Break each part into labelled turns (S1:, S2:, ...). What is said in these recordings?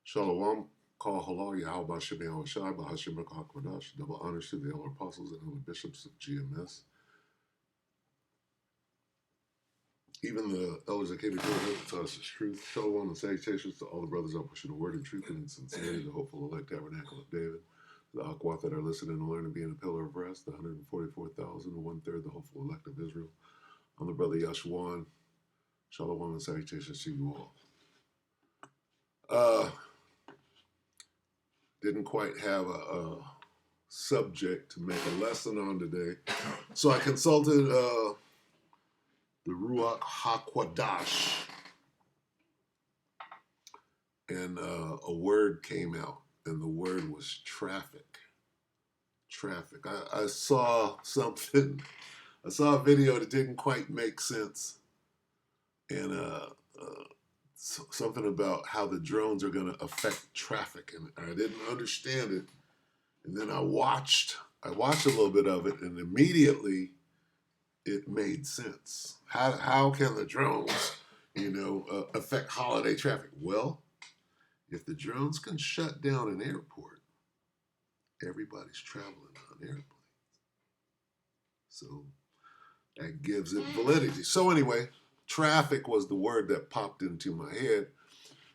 S1: Shalom, call halal, Yahweh Shem Yahushai, Bahashim Kodash, double honors to the elder apostles and elder bishops of GMS. Even the elders that came before them taught us the truth. Shalom and salutations to all the brothers out pushing the word and truth and in sincerity, the hopeful elect tabernacle of David, the Akwat that are listening and learning, being a pillar of rest, the 144,000, one-third, the hopeful elect of Israel. I'm the brother Yashuan. Shalom and salutations to you all. Didn't quite have a subject to make a lesson on today. So I consulted the Ruach HaKodesh, and a word came out, and the word was traffic. Traffic. I saw something, I saw a video that didn't quite make sense, and something about how the drones are going to affect traffic, and I didn't understand it. And then I watched a little bit of it, and immediately it made sense. How can the drones, affect holiday traffic? Well, if the drones can shut down an airport, everybody's traveling on airplanes. So that gives it validity. So anyway, traffic was the word that popped into my head.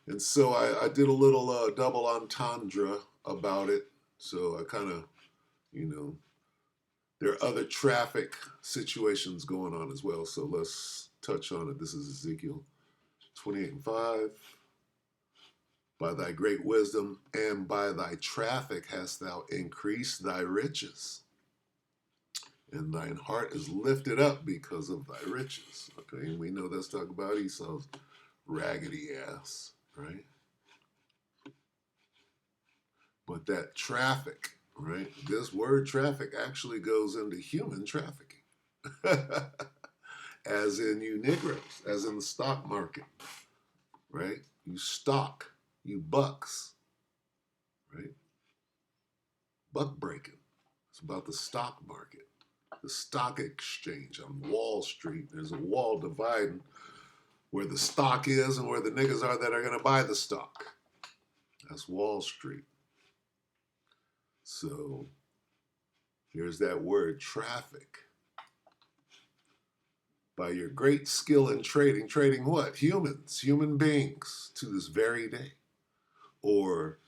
S1: And so I did a little double entendre about it. So I kind of, there are other traffic situations going on as well. So let's touch on it. This is Ezekiel 28:5. By thy great wisdom and by thy traffic hast thou increased thy riches. And thine heart is lifted up because of thy riches. Okay, and we know that's talking about Esau's raggedy ass, right? But that traffic, right? This word traffic actually goes into human trafficking. As in you Negroes, as in the stock market, right? You stock, you bucks, right? Buck breaking. It's about the stock market, the stock exchange on Wall Street. There's a wall dividing where the stock is and where the niggas are that are going to buy the stock. That's Wall Street. So here's that word, traffic. By your great skill in trading, trading what? Humans, human beings to this very day. Or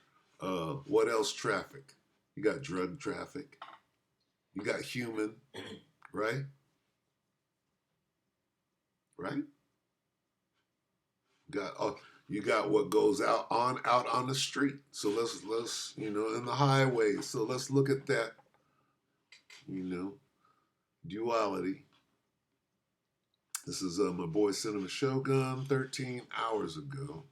S1: what else traffic? You got drug traffic. You got human, right? Right? You got what goes out on the street. So let's in the highway. So let's look at that, duality. This is my boy Cinema Shogun 13 hours ago.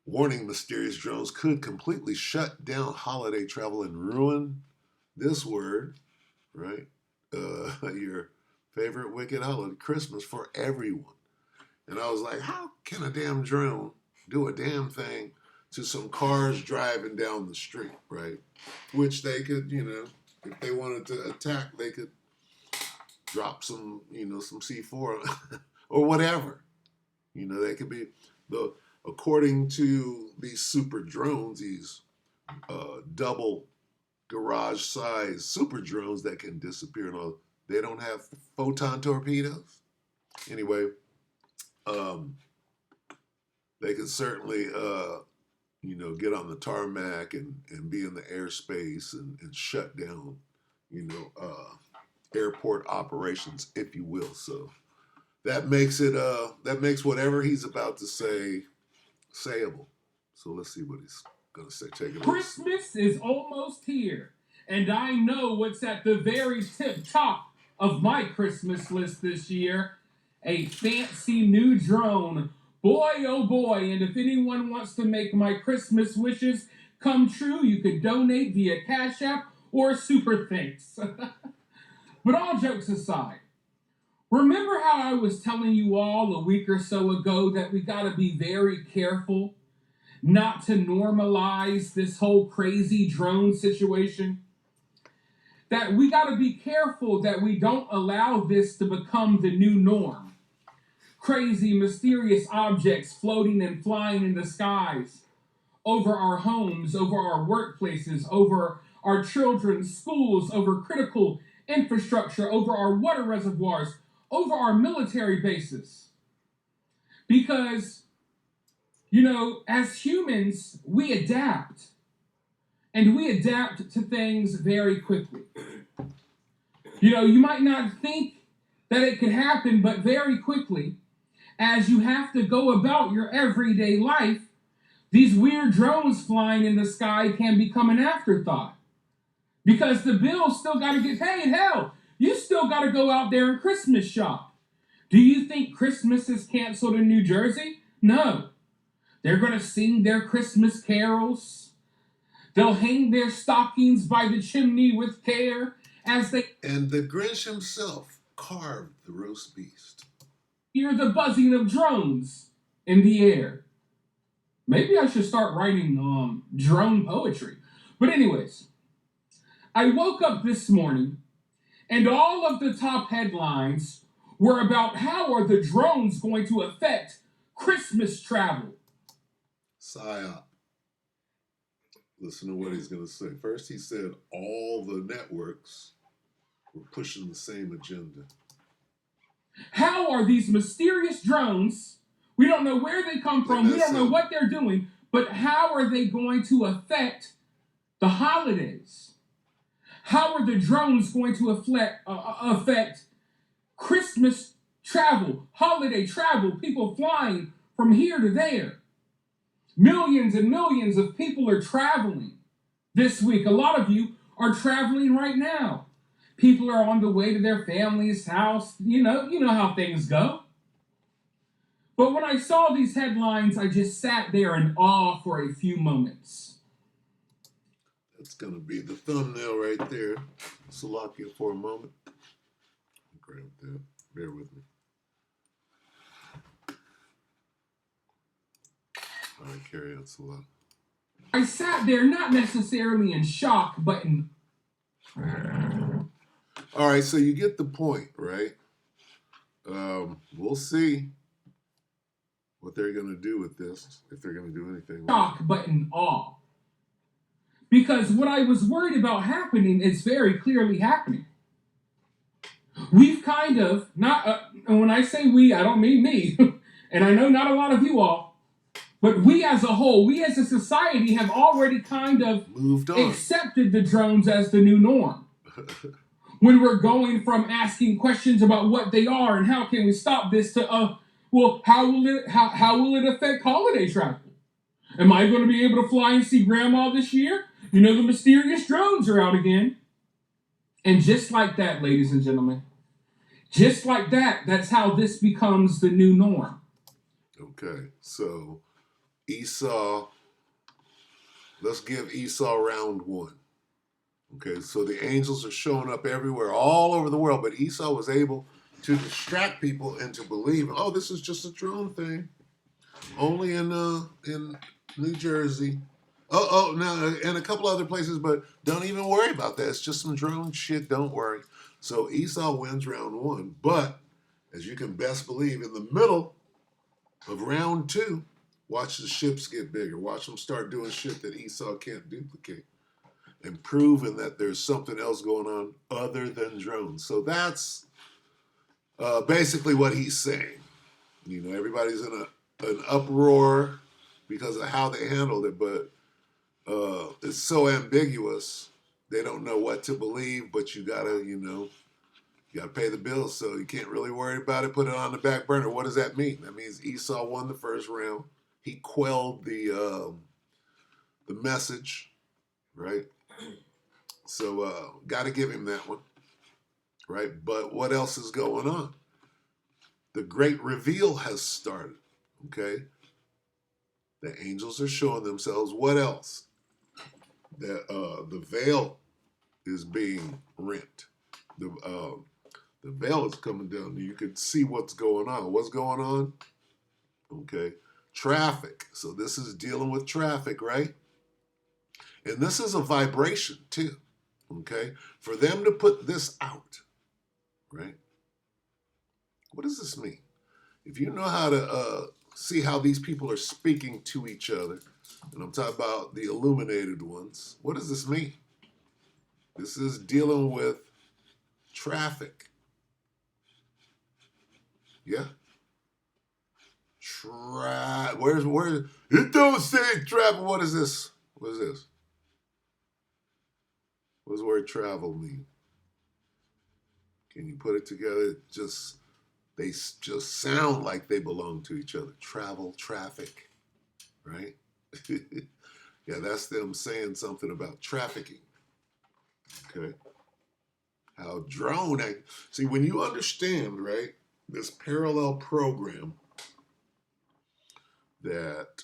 S1: Warning, mysterious drones could completely shut down holiday travel and ruin this word, right? Your favorite wicked holiday, Christmas, for everyone. And I was like, how can a damn drone do a damn thing to some cars driving down the street, right? Which they could, if they wanted to attack, they could drop some, some C4 or whatever. They could be according to these super drones, these double garage size super drones that can disappear and all. They don't have photon torpedoes. Anyway, they can certainly, get on the tarmac and be in the airspace and shut down, airport operations, if you will. So that makes it, that makes whatever he's about to say sayable. So let's see what he's going to say. Take it.
S2: Christmas is almost here, and I know what's at the very tip top of my Christmas list this year. A fancy new drone. Boy, oh boy, and if anyone wants to make my Christmas wishes come true, you could donate via Cash App or Super Thanks. But all jokes aside, remember how I was telling you all a week or so ago that we gotta be very careful not to normalize this whole crazy drone situation? That we gotta be careful that we don't allow this to become the new norm. Crazy, mysterious objects floating and flying in the skies. over our homes, over our workplaces, over our children's schools, over critical infrastructure, over our water reservoirs, over our military bases. Because, as humans, we adapt. And we adapt to things very quickly. You might not think that it could happen, but very quickly, as you have to go about your everyday life, these weird drones flying in the sky can become an afterthought. Because the bills still got to get paid. Hell, you still got to go out there and Christmas shop. Do you think Christmas is canceled in New Jersey? No. They're going to sing their Christmas carols. They'll hang their stockings by the chimney with care as they
S1: And the Grinch himself carved the roast beast.
S2: hear the buzzing of drones in the air. Maybe I should start writing drone poetry. But anyways, I woke up this morning and all of the top headlines were about how are the drones going to affect Christmas travel.
S1: PSYOP. Listen to what he's going to say. First, he said all the networks were pushing the same agenda.
S2: How are these mysterious drones? We don't know where they come from. We don't know what they're doing. But how are they going to affect the holidays? How are the drones going to affect Christmas travel, holiday travel, people flying from here to there? Millions and millions of people are traveling this week. A lot of you are traveling right now. People are on the way to their family's house. You know how things go. But when I saw these headlines, I just sat there in awe for a few moments.
S1: That's going to be the thumbnail right there. Salakia for a moment. Grab that. Bear with me. All right, carry on, Salah.
S2: I sat there not necessarily in shock, but in...
S1: All right, so you get the point, right? We'll see what they're going to do with this, if they're going to do anything.
S2: Shock, but in awe. Because what I was worried about happening is very clearly happening. We've kind of, and when I say we, I don't mean me, and I know not a lot of you all, but we as a whole, we as a society have already kind of
S1: moved on,
S2: accepted the drones as the new norm. When we're going from asking questions about what they are and how can we stop this to, how will it affect holiday travel? Am I going to be able to fly and see grandma this year? The mysterious drones are out again. And just like that, ladies and gentlemen, just like that, that's how this becomes the new norm.
S1: Okay, so Esau, let's give Esau round one. Okay, so the angels are showing up everywhere, all over the world, but Esau was able to distract people into believing, oh, this is just a drone thing, only in New Jersey. No, and a couple other places, but don't even worry about that. It's just some drone shit. Don't worry. So Esau wins round one, but as you can best believe, in the middle of round two, watch the ships get bigger. Watch them start doing shit that Esau can't duplicate, and proving that there's something else going on other than drones. So that's basically what he's saying. Everybody's in an uproar because of how they handled it, but it's so ambiguous. They don't know what to believe, but you gotta pay the bills, so you can't really worry about it. Put it on the back burner. What does that mean? That means Esau won the first round. He quelled the message, right? So got to give him that one, right? But what else is going on? The great reveal has started, okay? The angels are showing themselves. What else? The veil is being rent. The veil is coming down. You can see what's going on. What's going on? Okay. Traffic. So this is dealing with traffic, right? And this is a vibration too. Okay. For them to put this out, right? What does this mean? If you know how to see how these people are speaking to each other. And I'm talking about the illuminated ones. What does this mean? This is dealing with traffic. Yeah. Where's it don't say travel. What is this? What is this? What does the word travel mean? Can you put it together? They just sound like they belong to each other. Travel, traffic, right? Yeah, that's them saying something about trafficking. Okay. How drone act. See, when you understand, right, this parallel program that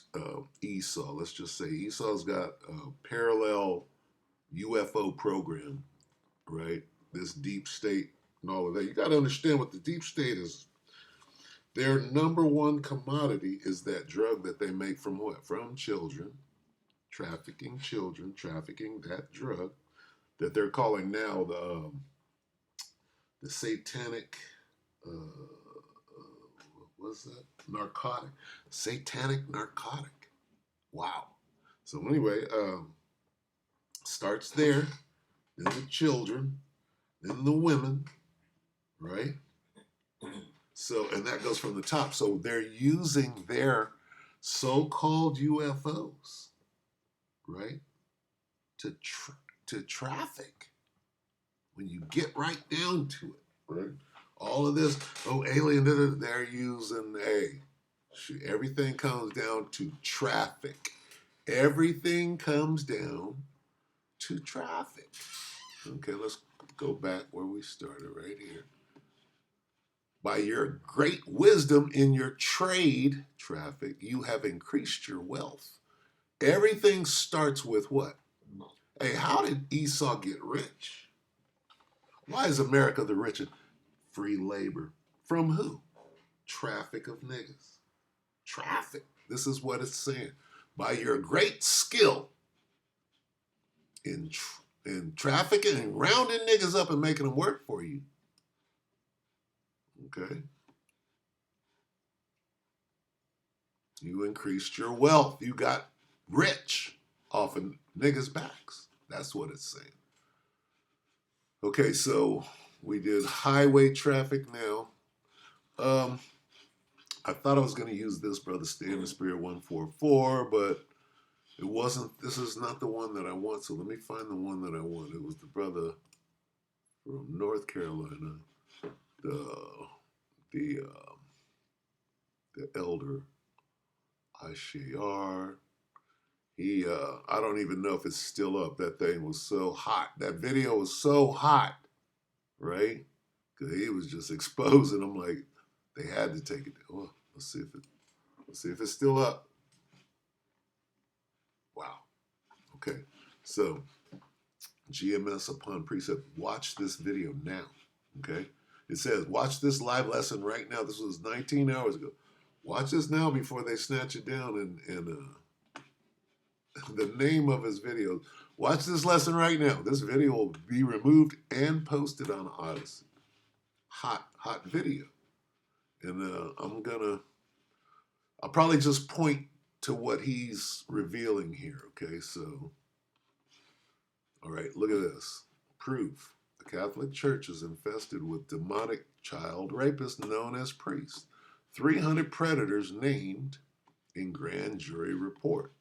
S1: Esau, let's just say Esau's got a parallel UFO program, right? This deep state and all of that. You got to understand what the deep state is. Their number one commodity is that drug that they make from what? From children, trafficking that drug that they're calling now the satanic, what's that? Narcotic, satanic narcotic. Wow. So anyway, starts there, then the children, then the women, right? So, and that goes from the top. So they're using their so-called UFOs, right, to traffic. When you get right down to it, right? All of this, alien, they're using everything comes down to traffic. Everything comes down to traffic. Okay, let's go back where we started right here. By your great wisdom in your trade, traffic, you have increased your wealth. Everything starts with what? Hey, how did Esau get rich? Why is America the richest? Free labor. From who? Traffic of niggas. Traffic. This is what it's saying. By your great skill in trafficking and rounding niggas up and making them work for you. Okay. You increased your wealth. You got rich off of niggas' backs. That's what it's saying. Okay, so we did highway traffic now. I thought I was going to use this, Brother Stay in the Spirit 144, but it wasn't. This is not the one that I want. So let me find the one that I want. It was the brother from North Carolina, the elder Ishar. I don't even know if it's still up. That thing was so hot. That video was so hot, right? Because he was just exposing them like they had to take it. Well, let's see if it's still up. Wow. Okay. So GMS upon precept. Watch this video now. Okay. It says, watch this live lesson right now. This was 19 hours ago. Watch this now before they snatch it down and the name of his video. Watch this lesson right now. This video will be removed and posted on Odyssey. Hot video. And I'll probably just point to what he's revealing here. Okay, so, all right, look at this. Proof. The Catholic Church is infested with demonic child rapists known as priests. 300 predators named in grand jury report.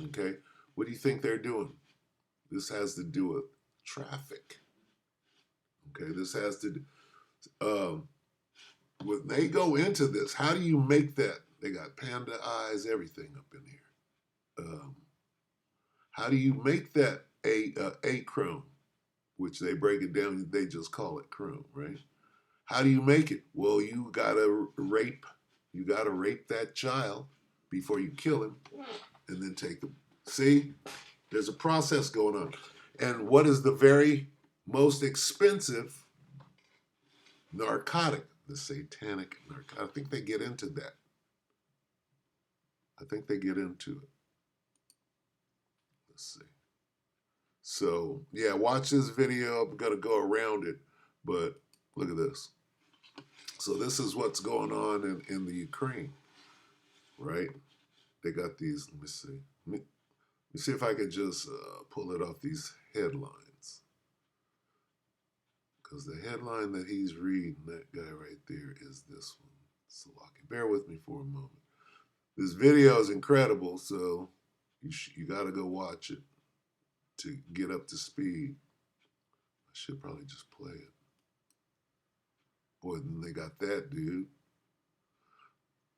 S1: Okay, what do you think they're doing? This has to do with traffic. Okay, this has to do, when they go into this, how do you make that? They got panda eyes, everything up in here. How do you make that a chrome, which they break it down, they just call it chrome, right? How do you make it? Well, you gotta rape that child before you kill him, and then take them. See, there's a process going on. And what is the very most expensive narcotic? The satanic narcotic. I think they get into that. I think they get into it. Let's see. So, yeah, watch this video. I'm going to go around it, but look at this. So this is what's going on in the Ukraine. right? They got these. Let me see. Let me see if I could just pull it off these headlines. Because the headline that he's reading, that guy right there, is this one. Salaki. Bear with me for a moment. This video is incredible, so you got to go watch it to get up to speed. I should probably just play it. Boy, then they got that, dude.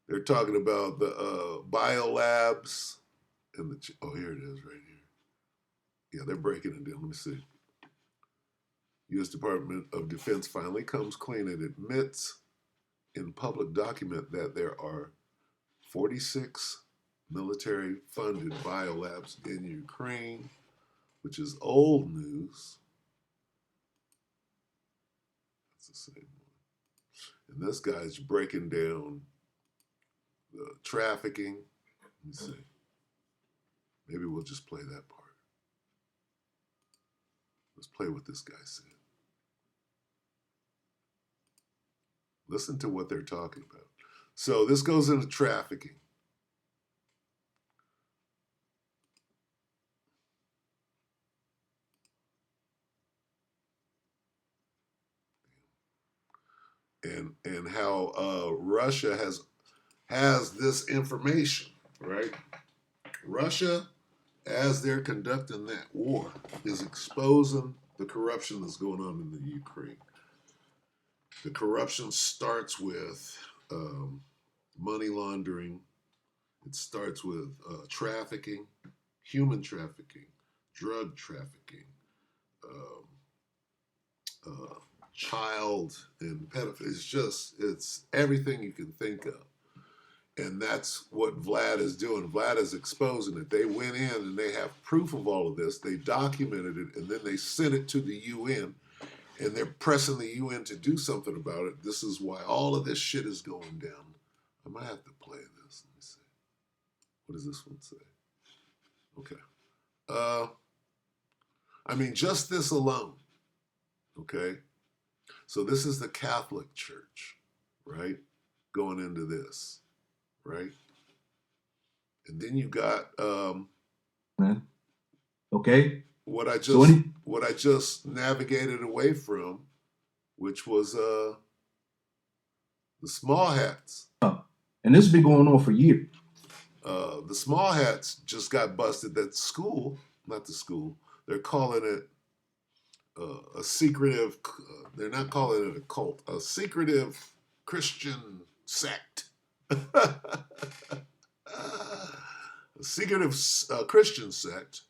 S1: They're talking about the biolabs and the. Oh, here it is, right here. Yeah, they're breaking it down. Let me see. U.S. Department of Defense finally comes clean and admits in public document that there are 46 military-funded biolabs in Ukraine, which is old news. That's the same one. And this guy's breaking down the trafficking. Let me see. Maybe we'll just play that part. Let's play what this guy said. Listen to what they're talking about. So this goes into trafficking. And how Russia has this information, right? Russia, as they're conducting that war, is exposing the corruption that's going on in the Ukraine. The corruption starts with money laundering. It starts with trafficking, human trafficking, drug trafficking, child and pedophilia. It's everything you can think of. And that's what Vlad is doing. Vlad is exposing it. They went in and they have proof of all of this. They documented it, and then they sent it to the UN, and they're pressing the UN to do something about it. This is why all of this shit is going down. I might have to play this. Let me see. What does this one say? Okay. I mean, just this alone. Okay. So this is the Catholic Church, right? Going into this, right? And then you got
S3: okay.
S1: What I just navigated away from, which was the small hats.
S3: And this has been going on for years.
S1: The small hats just got busted at school, not the school. They're calling it a secretive, they're not calling it a cult, a secretive Christian sect. A secretive Christian sect.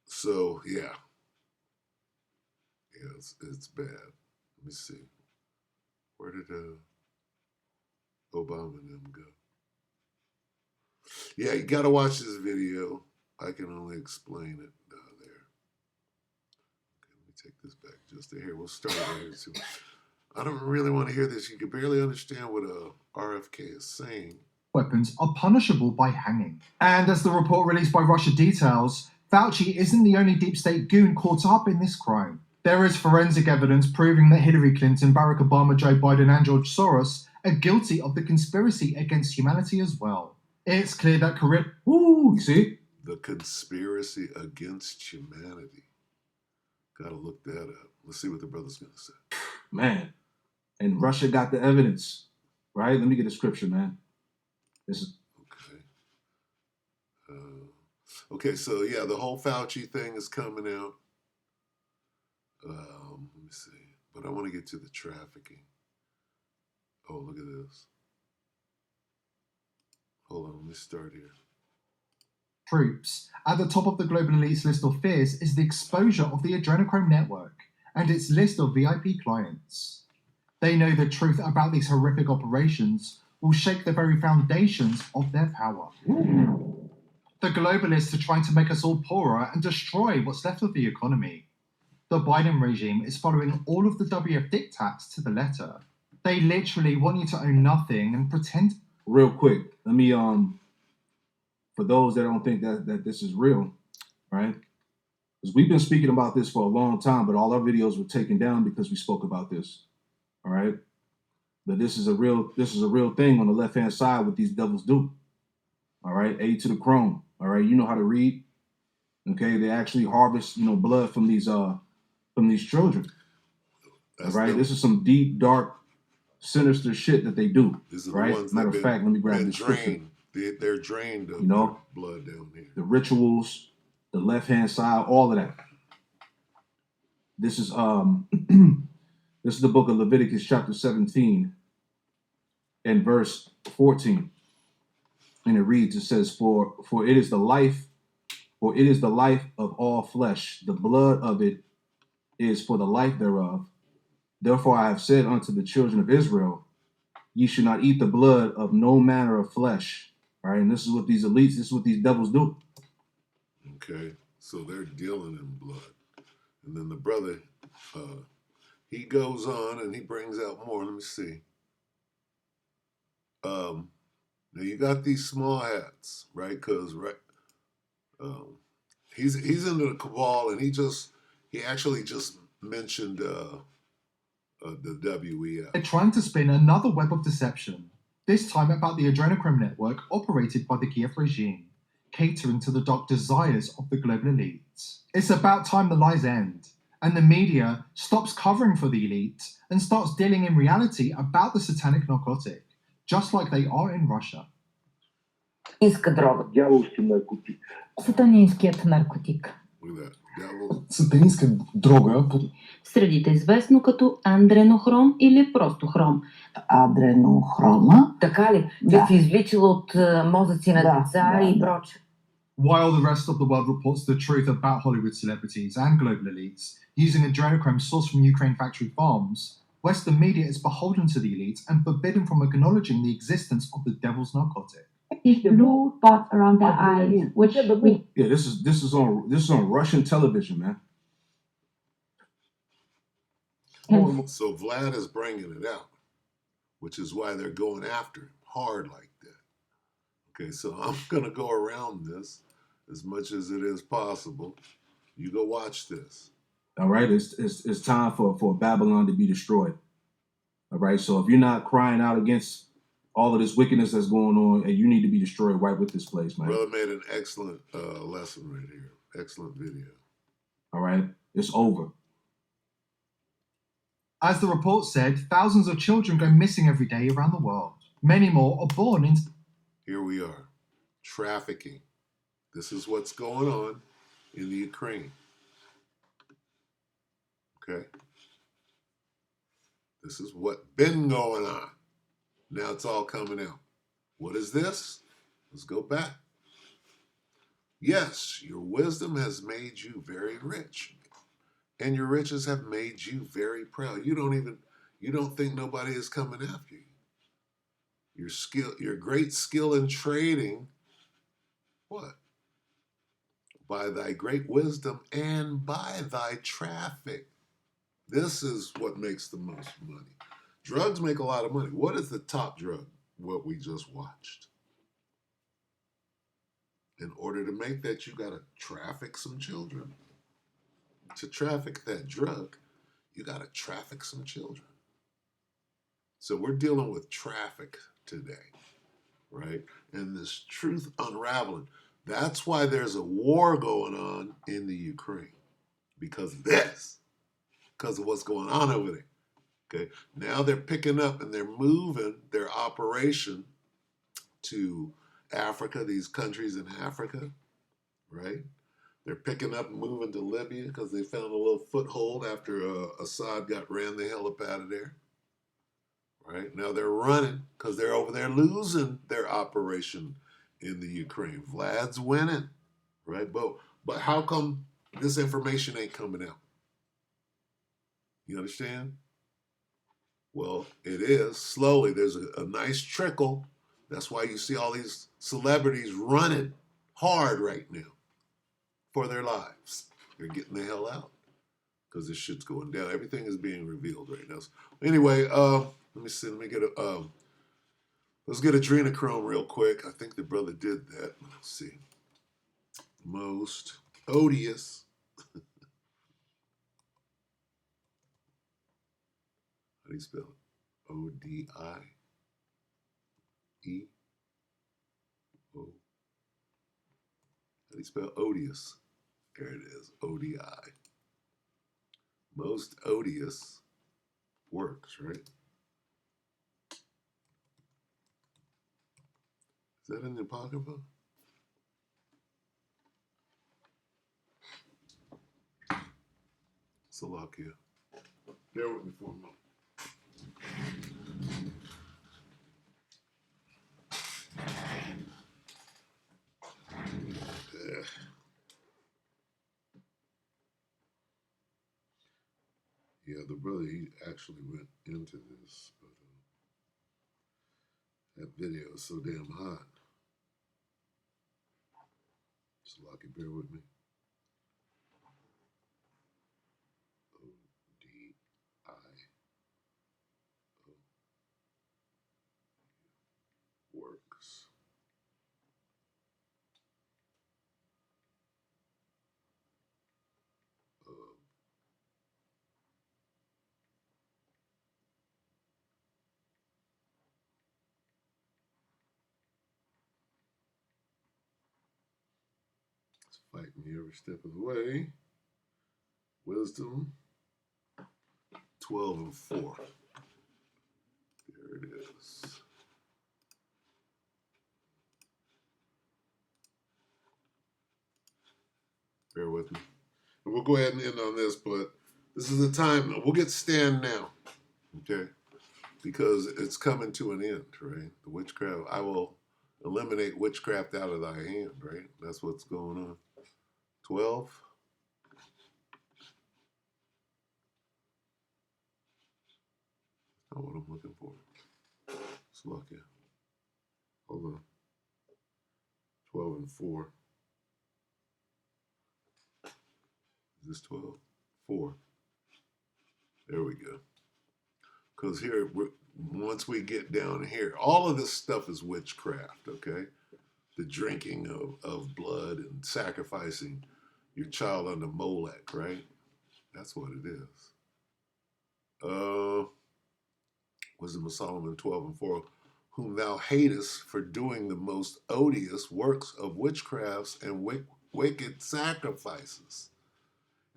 S1: So, yeah, it's bad. Let me see. Where did Obama and them go? Yeah, you got to watch this video. I can only explain it there. Okay, let me take this back just to here. We'll start right here too. I don't really want to hear this. You can barely understand what RFK is saying.
S4: Weapons are punishable by hanging. And as the report released by Russia details, Fauci isn't the only deep state goon caught up in this crime. There is forensic evidence proving that Hillary Clinton, Barack Obama, Joe Biden, and George Soros are guilty of the conspiracy against humanity as well. It's clear that
S3: you see?
S1: The conspiracy against humanity. Gotta look that up. Let's see what the brother's gonna say.
S3: Man, and Russia got the evidence, right? Let me get the scripture, man. This is
S1: okay. Okay, so yeah, the whole Fauci thing is coming out. Let me see. But I want to get to the trafficking. Oh, look at this. Hold on, let me start here.
S4: Troops. At the top of the global elite's list of fears is the exposure of the adrenochrome network and its list of VIP clients. They know the truth about these horrific operations will shake the very foundations of their power. The globalists are trying to make us all poorer and destroy what's left of the economy. The Biden regime is following all of the WF diktats to the letter. They literally want you to own nothing and pretend.
S3: Real quick, let me for those that don't think that this is real, right? Because we've been speaking about this for a long time, but all our videos were taken down because we spoke about this. All right. But this is a real thing on the left hand side what these devils do. All right, A to the chrome. All right, you know how to read. Okay, they actually harvest blood from these children.
S1: That's
S3: all right,
S1: them.
S3: this is some deep, dark, sinister shit that they do.
S1: These are the
S3: right.
S1: ones
S3: Matter
S1: that
S3: of fact, let me grab
S1: been
S3: this scripture.
S1: drained. They're drained of
S3: their
S1: blood down here.
S3: The rituals, the left hand side, all of that. This is this is the book of Leviticus chapter 17 and verse 14. And it reads, it says, For it is the life of all flesh. The blood of it is for the life thereof. Therefore I have said unto the children of Israel, ye should not eat the blood of no manner of flesh. All right, and this is what these elites, this is what these devils do.
S1: Okay, so they're dealing in blood. And then the brother, he goes on and he brings out more. Let me see. Now you got these small hats, right? Because he's into the cabal, and he actually just mentioned the WEF.
S4: They're trying to spin another web of deception, this time about the adrenochrome network operated by the Kiev regime, catering to the dark desires of the global elites. It's about time the lies end, and the media stops covering for the elite and starts dealing in reality about the satanic narcotic, just like they are in Russia.
S5: Иска дрога.
S6: Дяволски наркотик.
S5: Сатанинският наркотик.
S1: Look at that. Devil.
S7: Сатанинска дрога.
S5: Средите известно като андренохром или просто хром.
S8: Адренохрома.
S5: Така ли?
S8: Да.
S5: Да се извличало от мозъци на деца и прочее.
S4: While the rest of the world reports the truth about Hollywood celebrities and global elites using adrenochrome sourced from Ukraine factory farms, Western media is beholden to the elites and forbidden from acknowledging the existence of the devil's narcotic.
S9: Blue spots around the eyes, which we
S3: Yeah, this is on Russian television, man.
S9: can
S1: So Vlad is bringing it out, which is why they're going after him hard like that. Okay, so I'm gonna go around this as much as it is possible. You go watch this.
S3: All right, it's time for Babylon to be destroyed. All right, so if you're not crying out against all of this wickedness that's going on, and you need to be destroyed right with this place, man.
S1: Brother made an excellent lesson right here. Excellent video.
S3: All right, it's over.
S4: As the report said, thousands of children go missing every day around the world. Many more are born into...
S1: Here we are. Trafficking. This is what's going on in the Ukraine. Okay? This is what's been going on. Now it's all coming out. What is this? Let's go back. Yes, your wisdom has made you very rich, and your riches have made you very proud. You don't think nobody is coming after you. Your great skill in trading, what? By thy great wisdom and by thy traffic. This is what makes the most money. Drugs make a lot of money. What is the top drug? What we just watched. In order to make that, you got to traffic some children. To traffic that drug, you got to traffic some children. So we're dealing with traffic today, right? And this truth unraveling. That's why there's a war going on in the Ukraine. Because of this. Because of what's going on over there. Okay, now they're picking up and they're moving their operation to Africa, these countries in Africa, right? They're picking up and moving to Libya because they found a little foothold after Assad ran the hell up out of there, right? Now they're running because they're over there losing their operation in the Ukraine. Vlad's winning, right? But how come this information ain't coming out? You understand? Well, it is slowly. There's a nice trickle. That's why you see all these celebrities running hard right now for their lives. They're getting the hell out because this shit's going down. Everything is being revealed right now. So anyway, let me see. Let me get let's get adrenochrome real quick. I think the brother did that. Let's see. Most odious. How do you spell it? O-D-I-E. O. How do you spell odious? There it is, O-D-I. Most odious works, right? Is that in the Apocrypha? Salakia. Bear with me for a moment. Yeah, the brother, he actually went into this, but that video is so damn hot. Salakia, bear with me. O-D-I-O. Works. It's fighting me every step of the way. Wisdom 12 and 4. There it is. Bear with me. And we'll go ahead and end on this, but this is the time. We'll get Stan now, okay? Because it's coming to an end, right? The witchcraft, I will eliminate witchcraft out of thy hand, right? That's what's going on. 12. Not what I'm looking for. Slovakia. Hold on. 12 and 4. Is this 12? 4. There we go. Because here, once we get down here, all of this stuff is witchcraft, okay? The drinking of blood and sacrificing your child unto Molech, right? That's what it is. Wisdom of Solomon 12 and 4. Whom thou hatest for doing the most odious works of witchcrafts and wicked sacrifices,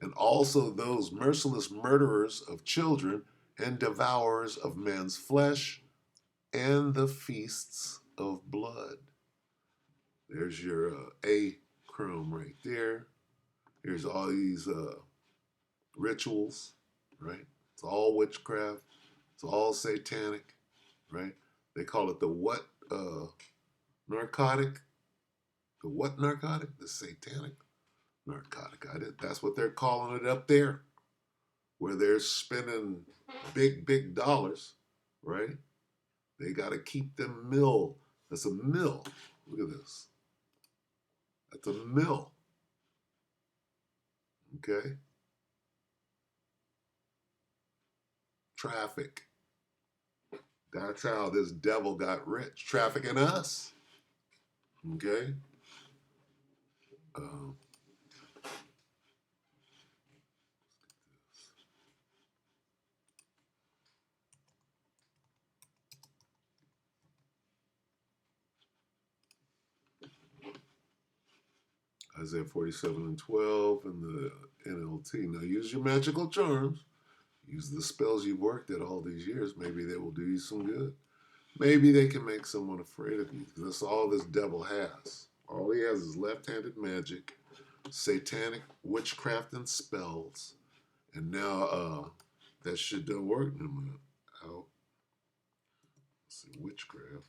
S1: and also those merciless murderers of children and devourers of men's flesh, and the feasts of blood. There's your A chrome right there. Here's all these rituals, right? It's all witchcraft. It's all satanic, right? They call it the what narcotic? The what narcotic? The satanic narcotic. That's what they're calling it up there, where they're spending big dollars, right? They got to keep them mill. That's a mill. Look at this. That's a mill. Okay? Traffic. That's how this devil got rich. Trafficking us. Okay? Um, Isaiah 47 and 12 in the NLT. Now use your magical charms. Use the spells you've worked at all these years. Maybe they will do you some good. Maybe they can make someone afraid of you. That's all this devil has. All he has is left-handed magic, satanic witchcraft and spells. And now that shit don't work no more. Out. Let's see, witchcraft.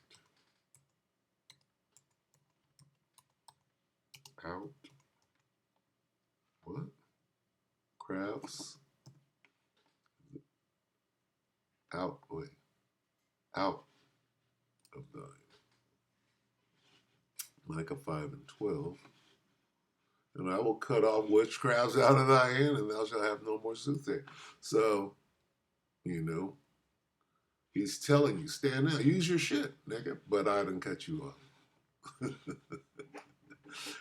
S1: Out. What? Crafts. Out. Wait. Out of thine. Micah 5 and 12. And I will cut off witchcrafts out of thy hand, and thou shalt have no more soothsayer. So, you know, he's telling you, stand now, use your shit, nigga, but I didn't cut you off.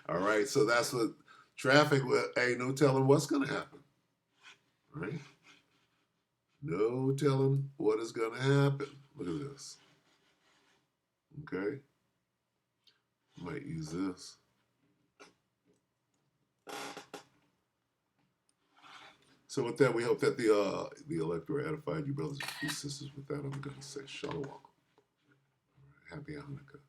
S1: All right, so that's what traffic, ain't no telling what's going to happen, right? No telling what is going to happen. Look at this. Okay. Might use this. So with that, we hope that the elector edified you, brothers and sisters. With that, I'm going to say shalom. Happy Hanukkah.